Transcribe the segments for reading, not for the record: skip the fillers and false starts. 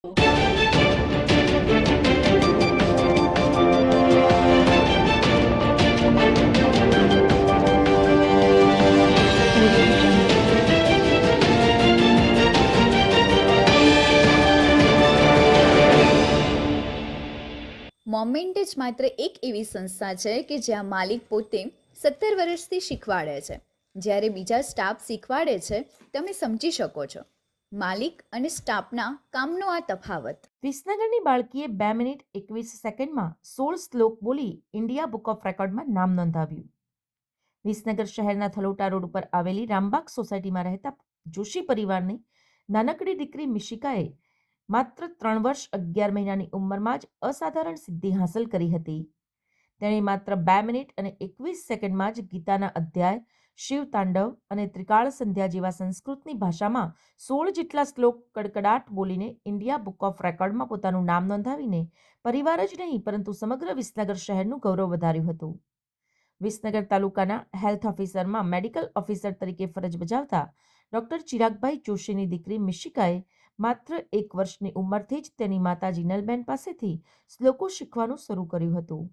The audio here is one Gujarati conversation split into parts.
મોમેન્ટ જ માત્ર એક એવી સંસ્થા છે કે જ્યાં માલિક પોતે 17 વર્ષથી શીખવાડે છે, જ્યારે બીજા સ્ટાફ શીખવાડે છે. તમે સમજી શકો છો માલિક અને સ્ટાફના કામનો આ તફાવત. વિસનગરની બાળકીએ 2 મિનિટ 21 સેકન્ડમાં 16 શ્લોક બોલી ઇન્ડિયા બુક ઓફ રેકોર્ડમાં નામ નોંધાવ્યું. વિસનગર શહેરના થલોટા રોડ ઉપર આવેલી રામબાગ સોસાયટીમાં રહેતા જોશી પરિવારની નાનકડી દીકરી મિશિકાએ માત્ર 3 વર્ષ 11 મહિનાની ઉંમરમાં જ અસાધારણ સિદ્ધિ હાંસલ કરી હતી. તેણે માત્ર 2 મિનિટ અને 21 સેકન્ડમાં જ ગીતાના અધ્યાય, શિવ તાંડવ અને ત્રિકાળ સંધ્યા જેવા સંસ્કૃતની ભાષામાં 16 જેટલા શ્લોક કડકડાટ બોલીને ઇન્ડિયા બુક ઓફ રેકોર્ડમાં પોતાનું નામ નોંધાવીને પરિવાર જ નહીં પરંતુ સમગ્ર વિસનગર શહેરનું ગૌરવ વધાર્યું હતું. વિસનગર તાલુકાના હેલ્થ ઓફિસરમાં મેડિકલ ઓફિસર તરીકે ફરજ બજાવતા ડોક્ટર ચિરાગભાઈ જોશીની દીકરી મિશિકાએ માત્ર 1 વર્ષની ઉંમરથી જ તેની માતા જીનલબેન પાસેથી શ્લોકો શીખવાનું શરૂ કર્યું હતું.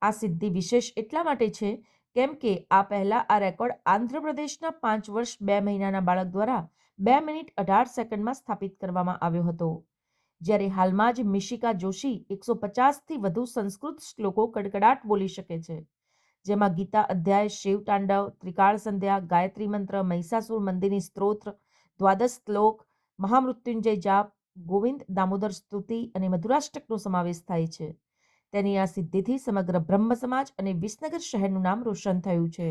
આ સિદ્ધિ વિશેષ એટલા માટે છે કેમ કે આ પહેલા આ રેકોર્ડ આંધ્રપ્રદેશના 5 વર્ષ 2 મહિનાના બાળક દ્વારા 2 મિનિટ 18 સેકન્ડમાં સ્થાપિત કરવામાં આવ્યો હતો. જ્યારે હાલમાં જ મિશિકા જોશી 150થી વધુ સંસ્કૃત શ્લોકો કડકડાટ બોલી શકે છે, જેમાં ગીતા અધ્યાય, શિવ તાંડવ, ત્રિકાળ સંધ્યા, ગાયત્રી મંત્ર, મહિષાસુર મંદિરની સ્ત્રોત્ર, દ્વાદશ શ્લોક, મહામૃત્યુંજય જાપ, ગોવિંદ દામોદર સ્તુતિ અને મધુરાષ્ટકનો સમાવેશ થાય છે. તેની આ સિદ્ધિથી સમગ્ર બ્રહ્મ સમાજ અને વિસનગર શહેરનું નામ રોશન થયું છે.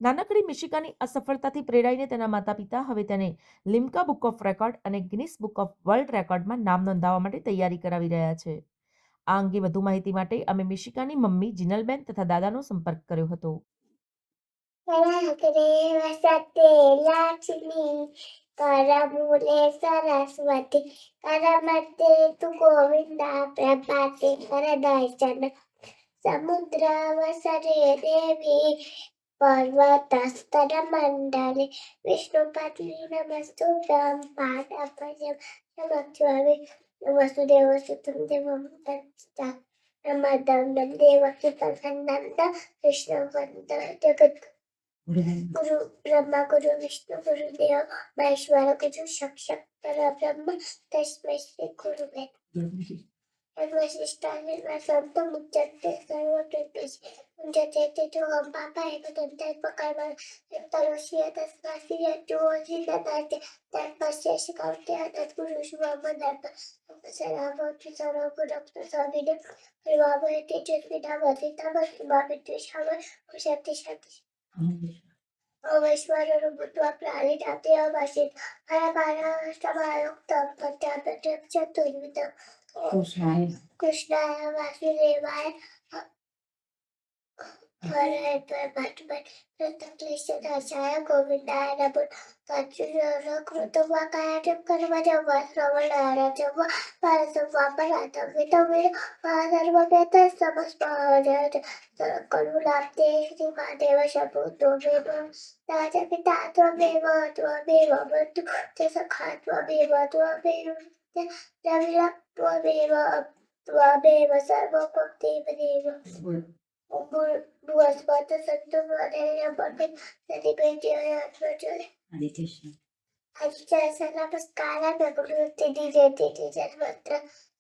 નાનકડી મિશિકાની આ સફળતાથી પ્રેરાઈને તેના માતા પિતા હવે તેને લિમ્કા બુક ઓફ રેકોર્ડ અને ગિનિસ બુક ઓફ વર્લ્ડ રેકોર્ડમાં નામ નોંધાવવા માટે તૈયારી કરાવી રહ્યા છે. આ અંગે વધુ માહિતી માટે અમે મિશિકાની મમ્મી જીનલબેન તથા દાદાનો સંપર્ક કર્યો હતો. કરમૂલે સરસ્વતી કરમતે તુ ગોવિંદા પ્રભાતે કરદર્શન સમુદ્રાવસરે દેવી પર્વતસ્તર મંડલે વિષ્ણુપત્ની નમસ્તુભ્યં પાદપદ્મં નમસ્યામિ વસુદેવ સુતં દેવં તત્સા નમઃ દેવકી તનંદ કૃષ્ણ વંદે જગત ગુરુ બ્રહ્મા ગુરુ વિષ્ણુ ગુરુ દેવ મહેશ્વર ગુરુ સાક્ષાત પરબ્રહ્મ તસ્मै શ્રી ગુરુવે નમઃ. સંત મુચ્યતે સર્વકૃતેષ મુચ્યતે જો પાપા એકદંતાય પકર્મ તરોષિય તસ્માસિય જોષિ દદાતે તત્પશ્યેષ કૌત્ય તત્પુરુષ વમદર્પ સરાવોતિ સર્વગુણક્ત સવિદે વિવાહે તેજસ્વિના વધિતા ભાવિત્વેષાવ શક્તિ શક્તિ અવૈશ્વર્ય ભૂત્વા પ્રાણિત જાતે અવાસિત હરભારષ્ટમાયુક્ત પ્રત્યાપ્ત ચતુર્વિધ કૃષ્ણાય વાસુદેવાય હરે ભટ્ટક્લેશદાસાય ગોવિંદાય નમો કૃતવાકાય કર્મજવા શ્રવણારજવા પરસવા પરાતમ વિતમિર સર્વવેદ સમસ્પજત કરુણાબ્દે શ્રીમાદેવ શભૂતો વેદ રાજ પિતા ત્વમેવ બંધુ ચ સખા ત્વમેવ રવિરપ ત્વમેવ સર્વભક્તિમેવ બૃહસ્પતિ સંતો વરેણ્ય બને સદિપેત્ય આત્મજોરે આચાર્ય નમસ્કાર નગુરુતિ દિજેતિ જન્મત્ર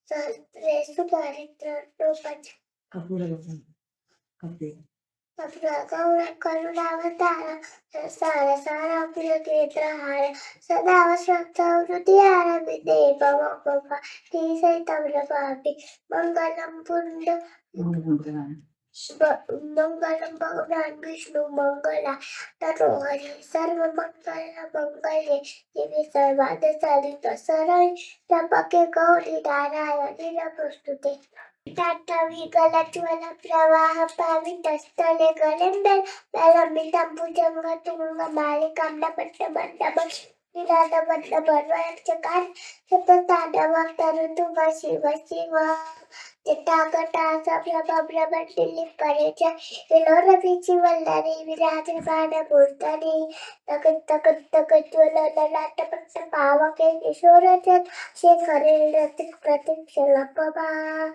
સહસ્રેષુ ચારિત્ર રૂપચ ગૌર કરુણાવતાર સાર સારા પ્રિય કેત્રહાર સદા વસ્ત્રવૃત્તિ આરવિદે ભવ સહિતમ લભાપી મંગલમ પુંડ મંગલમ ભગવાન વિષ્ણુ મંગલા તનોહરિ સર્વ મંગલ મંગલ્યે દેવી સર્વાદ સરિત સરળ તપકે ગૌરી નારાયણી નમસ્તુતે તાટવી ગલજ્વલ પ્રવાહ પાવિત સ્થલે ગલેન્દર લલંબિતમ ભુજંગ તુંગ માલિકામ નપટ્ટ મંડપ દાદા બધા ભરવા ચકાર સતત દાદા વાગતા તું વસી વસી વા જટા કટા સબરા બબરા બટલી કરે છે એલો રવિચી વલ્લારી વિરાજ બાડા બોલતાની તક ચોલા લાટ પર પાવા કે કિશોર છે શેખરે રતિક પ્રતિક્ષ લપબા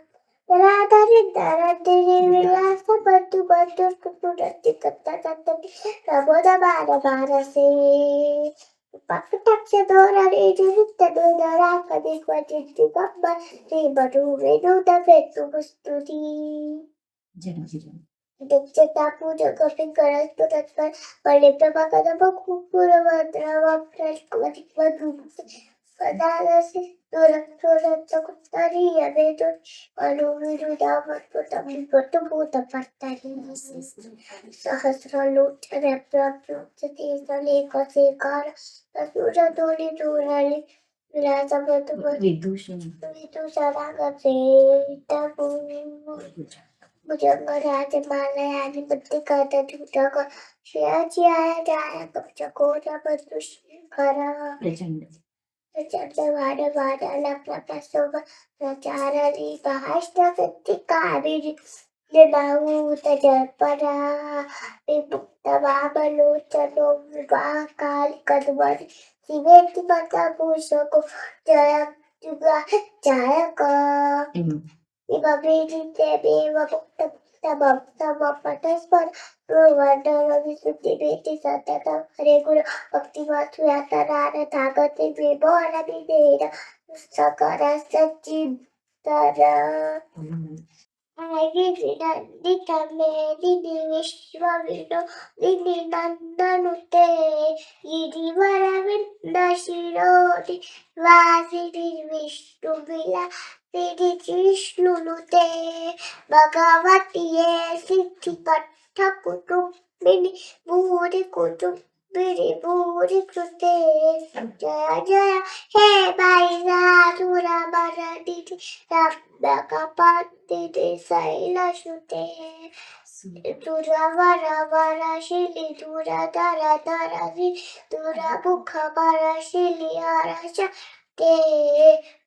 રાધારી દારારી વિલાસ બધું બધું કુટુરતી કરતા કરતા રબોદા બારસે પકટક્ષ દોરારી જીવિત દોરા કદી ક્વચિત ગબ્બર રી બટુ વેદુ દફેતુ પુસ્તુતી દિક્ષતા પૂજા કપી ગણસ પુરસ્કાર પલે પ્રભા કદમ કુકુર વદ્રવા પ્રશ્કવતિ વધુ પદાલસે દોરક કુત્તરી અવેદો અનુ વિરુદા વત્પુતમ ભૂત પત્તરી સહસ્ર લોચન પ્રપ્યુક્તિ સલે કસેકાર અસુર દોરી દોરાલી વિરાસમત વિદુષણાગતે તપુ ભુજંગરાજ માલયાની બધી કરતા જૂઠા કર શિયાજી આયા જાયા કપચકોરા બધું ખરા પ્રચંડ વાડ લપના પ્રસોબ પ્રચારી ભાષ્ટ કૃતિકારી જનાવું તજપરા વિભુક્ત વાબલોચનો વિવાહ કાલ કદવરી શિવેતિ માતા પૂષકો જય જુગા જાયક Ibabidi debi vabukta tabam patasper purvadar visuddhi beti satata hare guru bhakti vathu yatarara thagati vibhora videra sakara sachidara Nandita medini vishwavino dini nandanute girivara vindashirodi vasidi vishnu vila Sidi Jishnunute Bhagavatiye Siddhi Pattha Kutumbini Bhuri Kutumbini Bhuri Krute Jaya Jaya He Baisa Sura Baraditi Rabdaka Patiti Saila Shute Dura Vara Vara Shili Dura Dara Dara Si Dura Bukha Vara Shili Arasha Te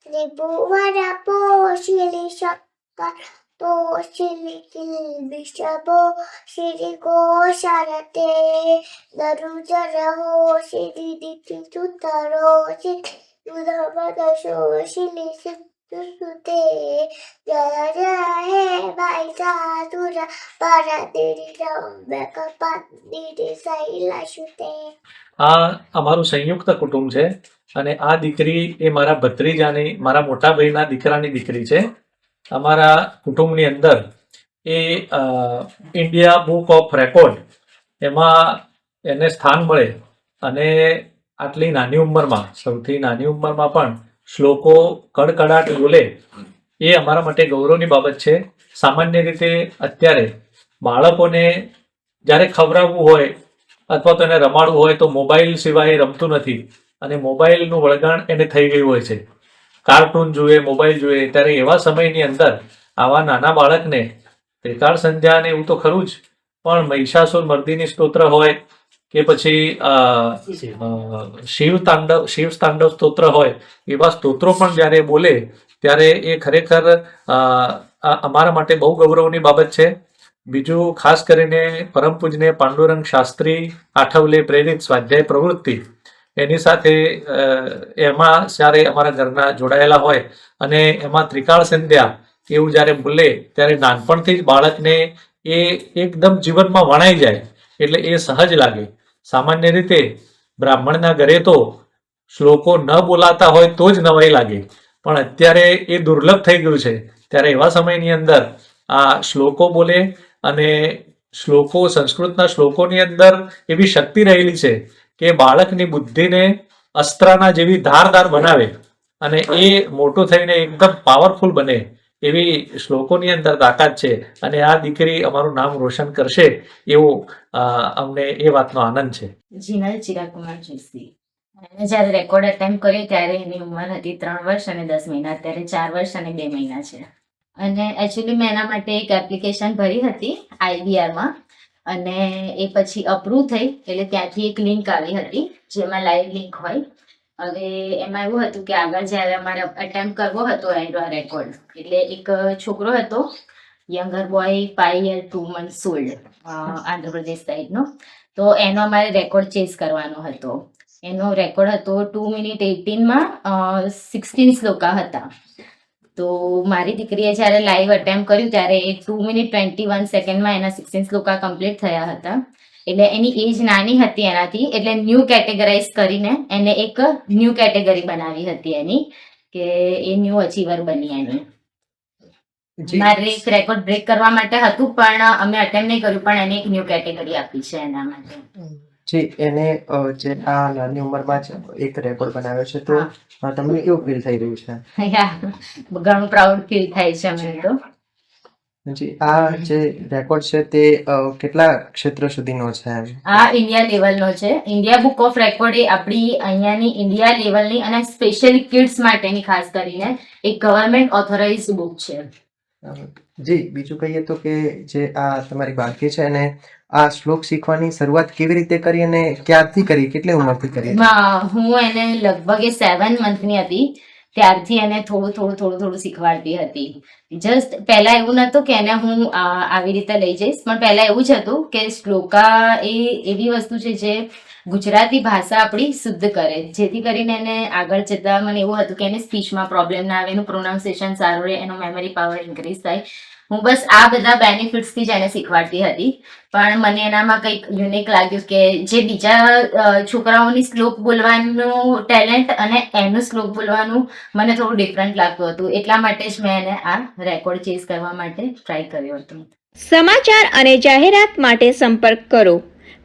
Tribhuvara Poshili Shakar Poshili Kilbishabo Shiri Gosharate Darujara Shiri Diti Sutaro Shiri Udavada Shili Sute Jaya Jaya He Baisa Sura Paradiri Rambaka Pandiri Saila Shute આ અમારું સંયુક્ત કુટુંબ છે અને આ દીકરી એ મારા ભત્રીજાની મારા મોટા ભાઈના દીકરાની દીકરી છે. અમારા કુટુંબની અંદર એ ઇન્ડિયા બુક ઓફ રેકોર્ડ એમાં એને સ્થાન મળે અને આટલી નાની ઉંમરમાં સૌથી નાની ઉંમરમાં પણ શ્લોકો કડકડાટ બોલે એ અમારા માટે ગૌરવની બાબત છે. સામાન્ય રીતે અત્યારે બાળકોને જ્યારે ખવડાવવું હોય અથવા તો એને રમાડવું હોય તો મોબાઈલ સિવાય રમતું નથી અને મોબાઈલનું વળગાણ એને થઈ ગયું હોય છે. કાર્ટૂન જુએ, મોબાઈલ જુએ, ત્યારે એવા સમયની અંદર આવા નાના બાળકને ત્રિકાળ સંધ્યા ને એવું તો ખરું જ, પણ મહિષાસુર મર્દિની સ્તોત્ર હોય કે પછી શિવ તાંડવ સ્તોત્ર હોય, એવા સ્તોત્રો પણ જ્યારે બોલે ત્યારે એ ખરેખર અમારા માટે બહુ ગૌરવની બાબત છે. બીજું ખાસ કરીને પરમ પૂજ્ય પાંડુરંગ શાસ્ત્રી આઠવલે પ્રેરિત સ્વાધ્યાય પ્રવૃત્તિ એની સાથે એમાં જ્યારે અમારા ઘરના જોડાયેલા હોય અને એમાં ત્રિકાળ સંધ્યા એવું જ્યારે બોલે ત્યારે નાનપણથી જ બાળકને એ એકદમ જીવનમાં વણાઈ જાય એટલે એ સહજ લાગે. સામાન્ય રીતે બ્રાહ્મણના ઘરે તો શ્લોકો ન બોલાતા હોય તો જ નવાઈ લાગે, પણ અત્યારે એ દુર્લભ થઈ ગયું છે. ત્યારે એવા સમયની અંદર આ શ્લોકો બોલે અને શ્લોકો, સંસ્કૃતના શ્લોકોની અંદર એવી શક્તિ રહેલી છે કે બાળકની બુદ્ધિને અસ્ત્રના જેવી ધારદાર બનાવે અને એ મોટો થઈને એકદમ પાવરફુલ બને એવી શ્લોકોની અંદર તાકાત છે. અને આ દીકરી અમારું નામ રોશન કરશે એવો અમને એ વાતનો આનંદ છે. જીનલ ચિરાકુમાર જોશી. મેં જ્યારે રેકોર્ડ અટેમ્પ કર્યો ત્યારે એની ઉંમર હતી 3 વર્ષ અને 10 મહિના. અત્યારે 4 વર્ષ અને 2 મહિના છે. અને એકચ્યુઅલી મેં એના માટે એક એપ્લિકેશન ભરી હતી IVRમાં. અને એ પછી અપ્રૂવ થઈ એટલે ત્યાંથી એક લિંક આવી હતી જેમાં લાઈવ લિંક હોય. હવે એમાં એવું હતું કે આગળ જ્યારે અમારે અટેમ્પ્ટ કરવો હતો એનો રેકોર્ડ, એટલે એક છોકરો હતો younger boy 5 year 2 months old, Andhra Pradesh સાઈડનો. તો એનો અમારે રેકોર્ડ ચેઝ કરવાનો હતો. એનો રેકોર્ડ હતો 2 minute 18માં 16 શ્લોકા હતા. તો મારી દીકરીએ જ્યારે લાઈવ અટેમ્પ્ટ કર્યું ત્યારે એ 2 minute 21 સેકન્ડમાં એના 16 શ્લોકા કમ્પ્લીટ થયા હતા. એટલે એની એજ નાની હતી એનાથી, એટલે ન્યૂ કેટેગરાઇઝ કરીને એને એક ન્યૂ કેટેગરી બનાવી હતી એની, કે એ ન્યૂ અચીવર બની એની. મારે એક રેકોર્ડ બ્રેક કરવા માટે હતું પણ અમે અટેમ્પ્ટ નહીં કર્યું, પણ એને એક ન્યૂ કેટેગરી આપી છે એના માટે. જી, એને જે આ નાની ઉંમરમાં જ એક રેકોર્ડ બનાવ્યો છે, તો તમને કેવું ફીલ થઈ રહ્યું છે? ઘણું પ્રાઉડ ફીલ થાય છે અમને તો. જી, આ જે રેકોર્ડ છે તે કેટલા ક્ષેત્ર સુધીનો છે? આ ઇન્ડિયા લેવલનો છે. ઇન્ડિયા બુક ઓફ રેકોર્ડ એ આપણી અહીંયાની ઇન્ડિયા લેવલની અને સ્પેશિયલી કિડ્સ માટેની ખાસ કરીને એક ગવર્મેન્ટ ઓથોરાઇઝ બુક છે. જી, બીજું કહીએ તો કે જે આ તમારી બાળકી છે એને આ શ્લોક શીખવાની શરૂઆત કેવી રીતે કરી અને ક્યારથી કરી, કેટલી ઉંમરથી કરી? હું એને લગભગ 7 monthની હતી ત્યારથી એને થોડું શીખવાડતી હતી. જસ્ટ પહેલા એવું નહોતું કે એને હું આવી રીતે લઈ જઈશ, પણ પહેલા એવું જ હતું કે શ્લોકા એ એવી વસ્તુ છે જે ગુજરાતી ભાષા આપણી શુદ્ધ કરે, જેથી કરીને એને આગળ જતા મને એવું હતું કે એને સ્પીચમાં પ્રોબ્લેમ ના આવે, એનું પ્રોનાઉન્સિએશન સારું રહે, એનો મેમરી પાવર ઇન્ક્રીઝ થાય. હું બસ આ બધા બેનિફિટ્સથી જ એને શીખવાડતી હતી. પણ મને એનામાં કંઈક યુનિક લાગ્યું કે જે બીજા છોકરાઓની શ્લોક બોલવાનું ટેલેન્ટ અને એનું શ્લોક બોલવાનું મને થોડું ડિફરન્ટ લાગતું હતું. એટલા માટે જ મેં એને આ રેકોર્ડ ચેઝ કરવા માટે ટ્રાય કર્યો હતો. સમાચાર અને જાહેરાત માટે સંપર્ક કરો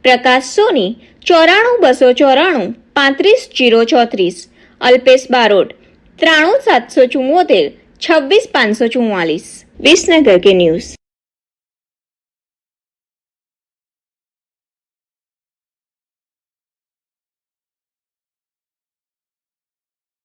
પ્રકાશ સોની 94 294 35 034, અલ્પેશ બારોટ 93 774 26 544, વિસનગર કે ન્યૂઝ.